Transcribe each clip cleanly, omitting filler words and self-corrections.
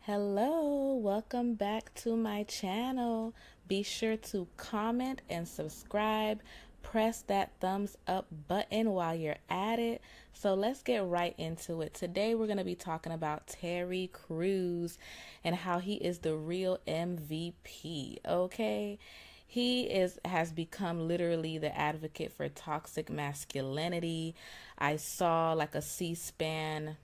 Hello, welcome back to my channel. Be sure to comment and subscribe. Press that thumbs up button while you're at it. So let's get right into it. Today we're going to be talking about Terry Crews and how he is the real MVP, okay? He has become literally the advocate for toxic masculinity. I saw like a C-SPAN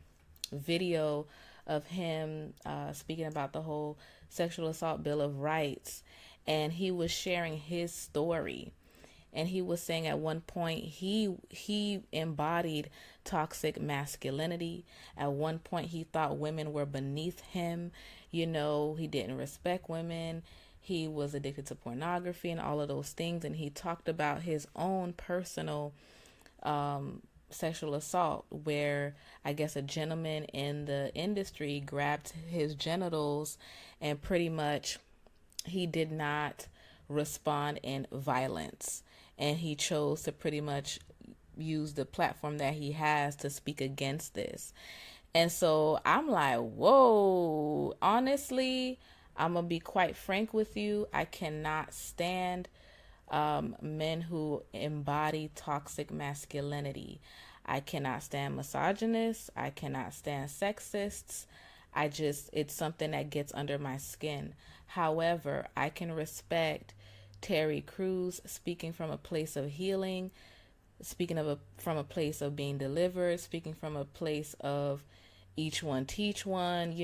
video of him speaking about the whole sexual assault bill of rights, and he was sharing his story, and he was saying at one point he embodied toxic masculinity. At one point he thought women were beneath him. He didn't respect women. He was addicted to pornography and all of those things, and he talked about his own personal sexual assault, where I guess a gentleman in the industry grabbed his genitals, and pretty much he did not respond in violence, and he chose to pretty much use the platform that he has to speak against this. And so I'm like, whoa, honestly, I'm gonna be quite frank with you. I cannot stand men who embody toxic masculinity. I cannot stand misogynists. I cannot stand sexists. It's something that gets under my skin. However, I can respect Terry Crews speaking from a place of healing, from a place of being delivered, speaking from a place of each one teach one,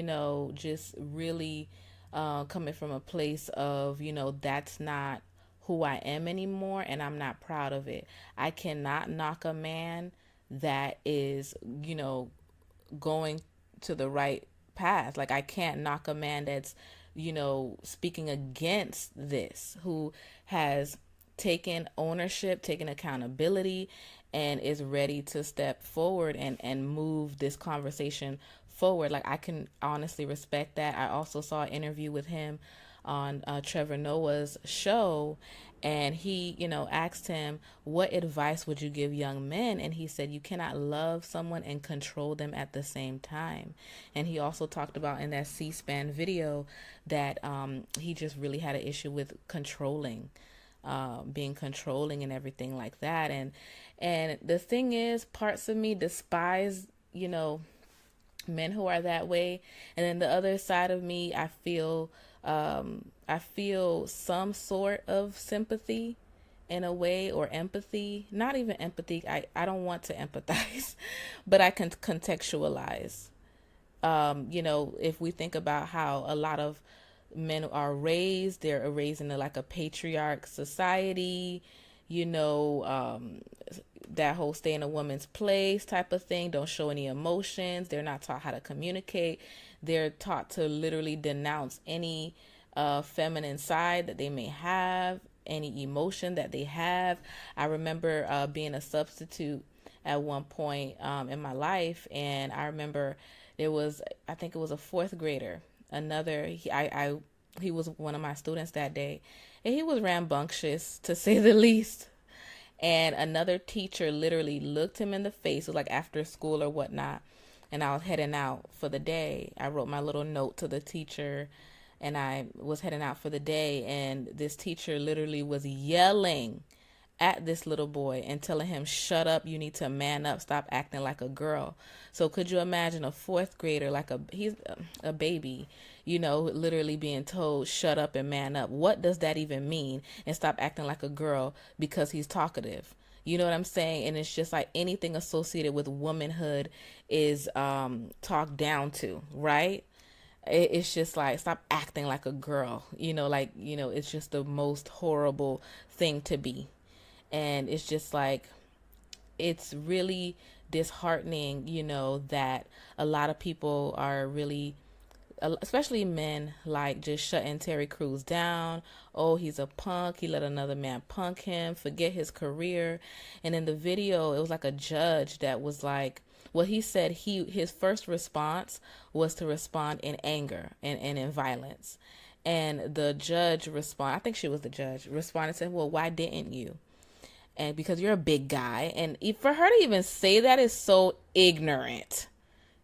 just really coming from a place of, that's not who I am anymore, and I'm not proud of it. I cannot knock a man that is, going to the right path. Like, I can't knock a man that's, speaking against this, who has taken ownership, taken accountability, and is ready to step forward and move this conversation forward. Like, I can honestly respect that. I also saw an interview with him on Trevor Noah's show, and he, asked him, what advice would you give young men? And he said, you cannot love someone and control them at the same time. And he also talked about in that C-SPAN video that he just really had an issue with being controlling and everything like that. And the thing is, parts of me despise, men who are that way, and then the other side of me, I feel some sort of sympathy in a way, or empathy. Not even empathy. I don't want to empathize, but I can contextualize. If we think about how a lot of men are raised, they're raised in like a patriarch society, that whole stay in a woman's place type of thing, don't show any emotions. They're not taught how to communicate. They're taught to literally denounce any feminine side that they may have, any emotion that they have. I remember being a substitute at one point in my life, and I remember I think it was a fourth grader. He was one of my students that day, and he was rambunctious, to say the least. And another teacher literally looked him in the face. It was like after school or whatnot, and I was heading out for the day. I wrote my little note to the teacher, and I was heading out for the day, and this teacher literally was yelling at this little boy and telling him, shut up, you need to man up, stop acting like a girl. So could you imagine a fourth grader, he's a baby, literally being told, shut up and man up? What does that even mean? And stop acting like a girl because he's talkative. You know what I'm saying? And it's just like anything associated with womanhood is talked down to, right? It's just like, stop acting like a girl, it's just the most horrible thing to be. And it's just like, it's really disheartening, that a lot of people are really, especially men, like just shutting Terry Crews down. Oh, he's a punk. He let another man punk him, forget his career. And in the video, it was like a judge that was like, well, he said his first response was to respond in anger and in violence. And the judge I think she was the judge, responded, said, well, why didn't you? And because you're a big guy. And for her to even say that is so ignorant.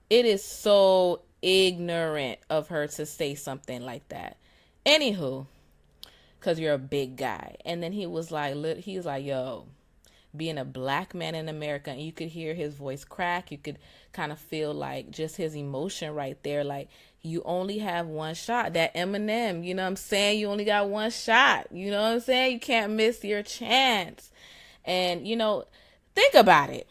It is so ignorant of her to say something like that. Anywho, because you're a big guy. And then he was like, yo, being a black man in America, and you could hear his voice crack. You could kind of feel like just his emotion right there. Like, you only have one shot. That Eminem, you know what I'm saying? You only got one shot. You know what I'm saying? You can't miss your chance. And, you know, think about it.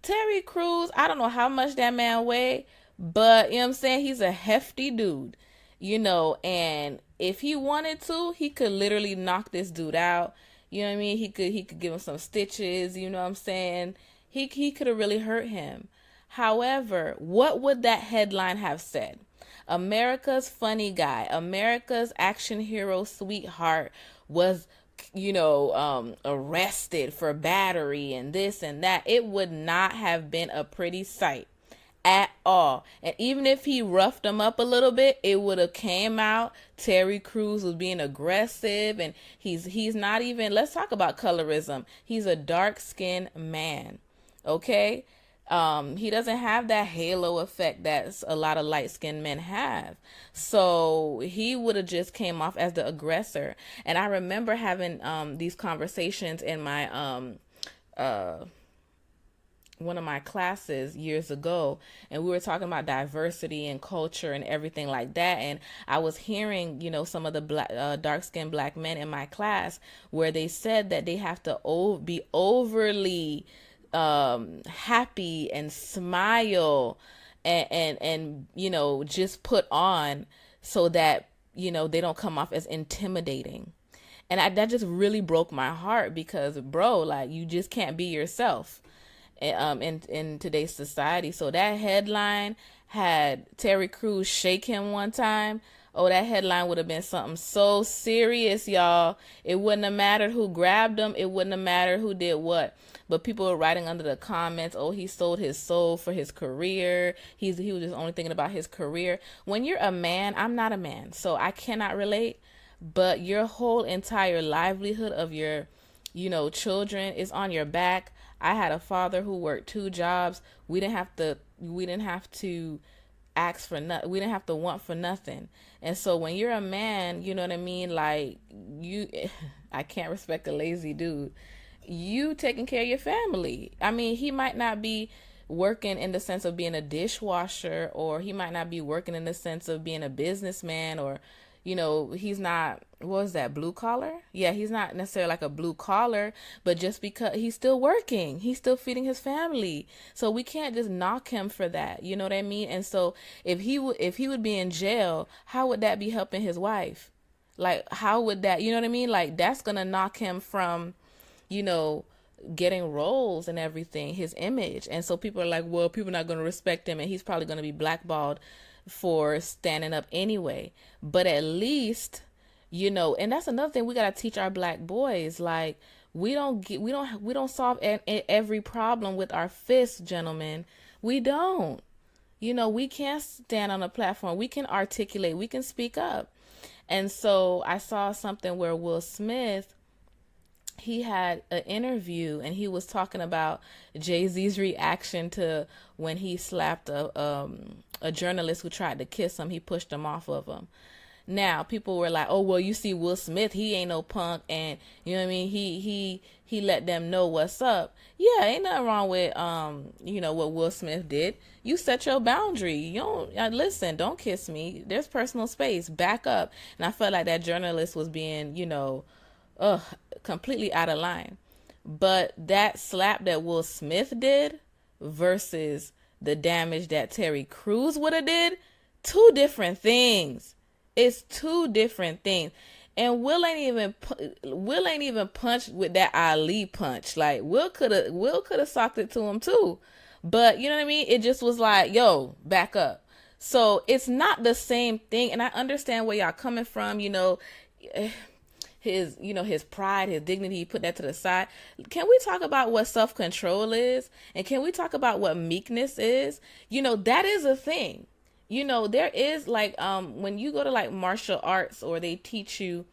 Terry Crews, I don't know how much that man weighed, but, you know what I'm saying? He's a hefty dude, you know, and if he wanted to, he could literally knock this dude out. You know what I mean? He could give him some stitches, you know what I'm saying? He could have really hurt him. However, what would that headline have said? America's funny guy, America's action hero sweetheart was, you know, arrested for battery and this and that. It would not have been a pretty sight at all. And even if he roughed him up a little bit, it would have came out Terry Crews was being aggressive, and he's not even, let's talk about colorism. He's a dark-skinned man. Okay? He doesn't have that halo effect that a lot of light-skinned men have. So he would have just came off as the aggressor. And I remember having these conversations in my one of my classes years ago, and we were talking about diversity and culture and everything like that. And I was hearing, you know, some of the dark-skinned black men in my class where they said that they have to be overly happy and smile and you know, just put on so that, you know, they don't come off as intimidating. And that just really broke my heart, because bro, like, you just can't be yourself in today's society. So that headline had Terry Crews shake him one time. Oh, that headline would have been something so serious, y'all. It wouldn't have mattered who grabbed him. It wouldn't have mattered who did what. But people were writing under the comments, oh, he sold his soul for his career. He was just only thinking about his career. When you're a man, I'm not a man, so I cannot relate. But your whole entire livelihood of your, you know, children is on your back. I had a father who worked 2 jobs. We didn't have to ask for nothing. We didn't have to want for nothing. And so when you're a man, you know what I mean? Like, I can't respect a lazy dude. You taking care of your family. I mean, he might not be working in the sense of being a dishwasher, or he might not be working in the sense of being a businessman, or, you know, he's not, what was that, blue collar? Yeah, he's not necessarily like a blue collar, but just because he's still working, he's still feeding his family. So we can't just knock him for that. You know what I mean? And so if he would be in jail, how would that be helping his wife? Like, how would that, you know what I mean? Like, that's going to knock him from, you know, getting roles and everything, his image. And so people are like, well, people are not going to respect him, and he's probably going to be blackballed for standing up anyway. But at least, you know, and that's another thing we got to teach our black boys. Like, we don't solve every problem with our fists, gentlemen. We don't. You know, we can't stand on a platform. We can articulate, we can speak up. And so I saw something where Will Smith, he had an interview, and he was talking about Jay-Z's reaction to when he slapped a journalist who tried to kiss him. He pushed him off of him. Now, people were like, oh, well, you see Will Smith, he ain't no punk, and, you know what I mean, he let them know what's up. Yeah, ain't nothing wrong with, you know, what Will Smith did. You set your boundary. You don't, listen, don't kiss me. There's personal space. Back up. And I felt like that journalist was being, you know, completely out of line. But that slap that Will Smith did versus the damage that Terry Crews would have did, 2 different things. It's 2 different things. And Will ain't even punched with that Ali punch. Like, Will could have socked it to him too. But you know what I mean? It just was like, yo, back up. So it's not the same thing. And I understand where y'all coming from, you know, his pride, his dignity, he put that to the side. Can we talk about what self-control is? And can we talk about what meekness is? You know, that is a thing. You know, there is like, when you go to like martial arts, or they teach you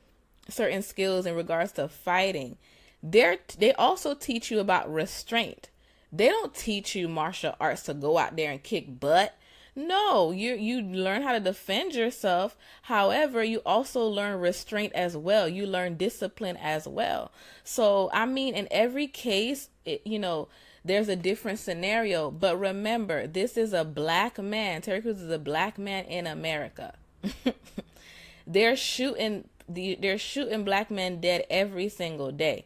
certain skills in regards to fighting, they also teach you about restraint. They don't teach you martial arts to go out there and kick butt. No, you learn how to defend yourself. However, you also learn restraint as well. You learn discipline as well. So, I mean, in every case, there's a different scenario. But remember, this is a black man. Terry Crews is a black man in America. They're shooting black men dead every single day.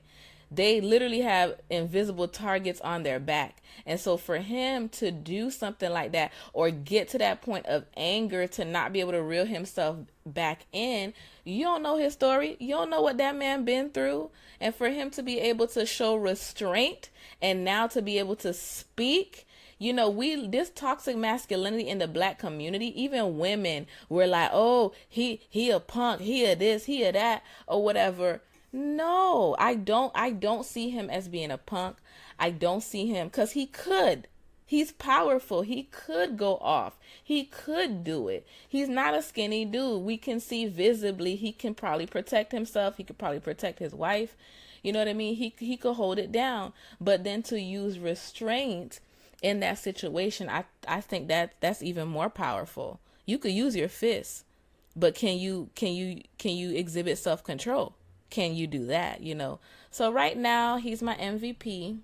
They literally have invisible targets on their back. And so for him to do something like that, or get to that point of anger to not be able to reel himself back in, you don't know his story. You don't know what that man been through. And for him to be able to show restraint and now to be able to speak, this toxic masculinity in the black community, even women were like, oh, he a punk, he a this, he a that, or whatever. No, I don't see him as being a punk. I don't see him, because he could. He's powerful. He could go off. He could do it. He's not a skinny dude. We can see visibly he can probably protect himself. He could probably protect his wife. You know what I mean? He could hold it down. But then to use restraint in that situation, I think that's even more powerful. You could use your fists, but can you exhibit self-control? Can you do that? So right now he's my MVP.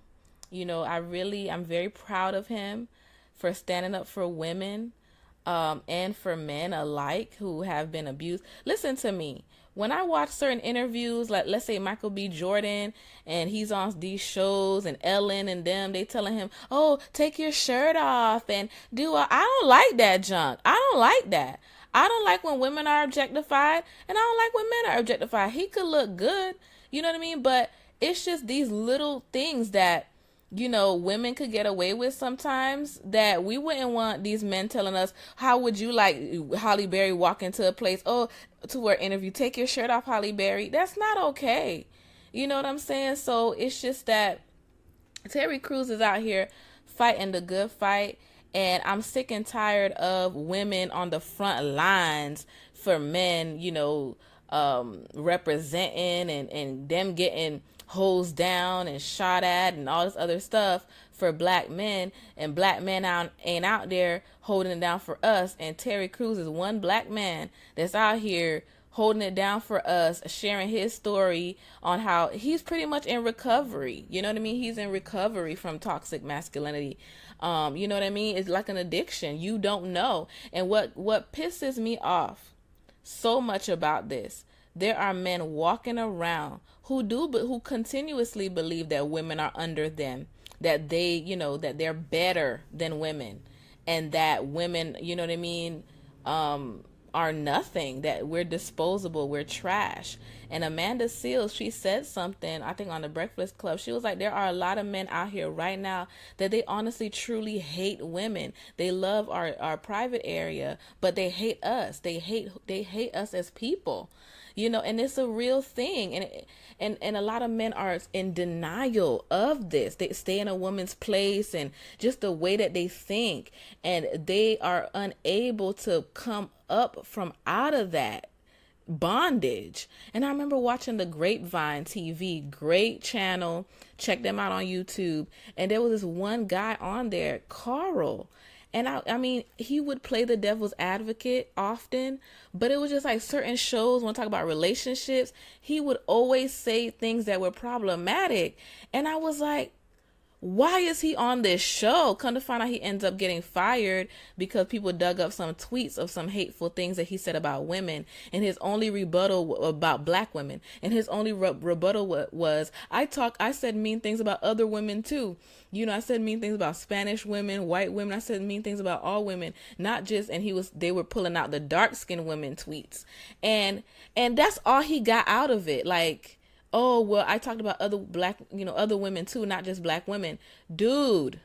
I'm very proud of him for standing up for women, and for men alike who have been abused. Listen to me. When I watch certain interviews, like let's say Michael B. Jordan, and he's on these shows, and Ellen and them, they telling him, oh, take your shirt off and I don't like that junk. I don't like that. I don't like when women are objectified, and I don't like when men are objectified. He could look good, you know what I mean? But it's just these little things that, women could get away with sometimes, that we wouldn't want these men telling us, how would you like Halle Berry walk into a place, to her interview, take your shirt off, Halle Berry. That's not okay. You know what I'm saying? So it's just that Terry Crews is out here fighting the good fight. And I'm sick and tired of women on the front lines for men, representing and them getting hosed down and shot at and all this other stuff for black men, and black men ain't out there holding it down for us. And Terry Crews is one black man that's out here holding it down for us, sharing his story on how he's pretty much in recovery. You know what I mean? He's in recovery from toxic masculinity. You know what I mean? It's like an addiction. You don't know. And what pisses me off so much about this, there are men walking around who continuously believe that women are under them, that that they're better than women, and that women, you know what I mean, are nothing, that we're disposable, we're trash. And Amanda Seales, she said something, I think on the Breakfast Club. She was like, there are a lot of men out here right now that they honestly truly hate women. They love our private area, but they hate us. They hate us as people. And it's a real thing. And a lot of men are in denial of this. They stay in a woman's place and just the way that they think, and they are unable to come up from out of that bondage. And I remember watching the Grapevine TV, great channel. Check them out on YouTube. And there was this one guy on there, Carl. And I mean, he would play the devil's advocate often, but it was just like certain shows when I talk about relationships, he would always say things that were problematic. And I was like, why is he on this show? Come to find out, he ends up getting fired because people dug up some tweets of some hateful things that he said about women. And his only rebuttal about black women. And his only rebuttal was, I said mean things about other women too. I said mean things about Spanish women, white women. I said mean things about all women, not just, and they were pulling out the dark skinned women tweets. And that's all he got out of it. Like, oh, well, I talked about other women too, not just black women. Dude,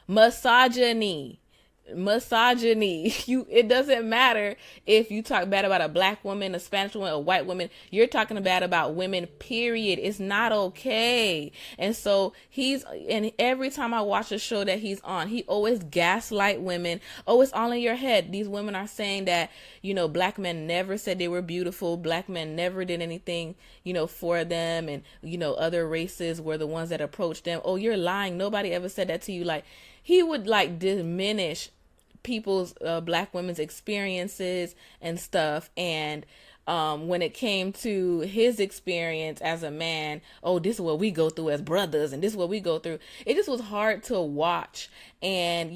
misogyny. It doesn't matter if you talk bad about a black woman, a Spanish woman, a white woman. You're talking bad about women, period. It's not okay. And so and every time I watch a show that he's on, he always gaslight women. Oh, it's all in your head. These women are saying that, black men never said they were beautiful. Black men never did anything, for them. And, other races were the ones that approached them. Oh, you're lying. Nobody ever said that to you. Like, he would diminish people's black women's experiences and stuff, and when it came to his experience as a man, oh, this is what we go through as brothers, and this is what we go through. It just was hard to watch. And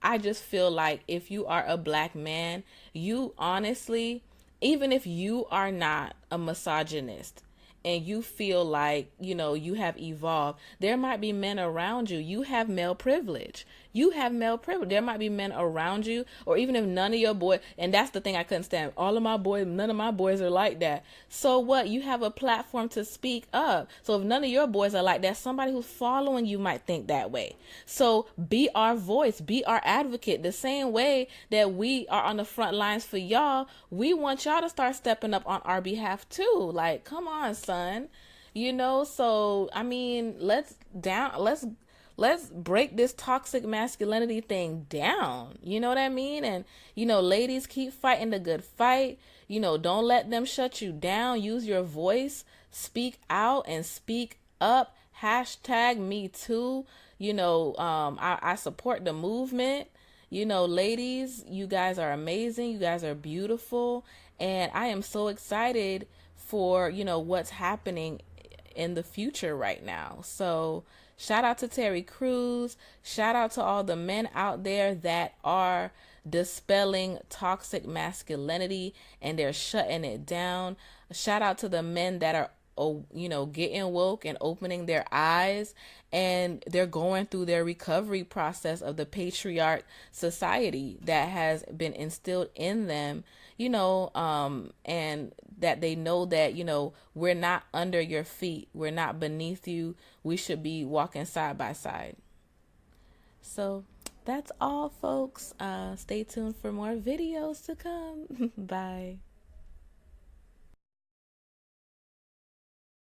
I just feel like if you are a black man, you honestly, even if you are not a misogynist, and you feel like, you have evolved, there might be men around you. You have male privilege. You have male privilege. There might be men around you, or even if none of your boys, and that's the thing I couldn't stand. None of my boys are like that. So what? You have a platform to speak up. So if none of your boys are like that, somebody who's following you might think that way. So be our voice, be our advocate. The same way that we are on the front lines for y'all, we want y'all to start stepping up on our behalf too. Like, come on, son. So I mean, let's break this toxic masculinity thing down. You know what I mean? And ladies, keep fighting the good fight. Don't let them shut you down. Use your voice, speak out and speak up. Hashtag me too. I support the movement. Ladies, you guys are amazing. You guys are beautiful. And I am so excited for, what's happening in the future right now. So shout out to Terry Crews. Shout out to all the men out there that are dispelling toxic masculinity and they're shutting it down. Shout out to the men that are getting woke and opening their eyes, and they're going through their recovery process of the patriarch society that has been instilled in them, and that they know that, we're not under your feet. We're not beneath you. We should be walking side by side. So that's all, folks. Stay tuned for more videos to come. Bye.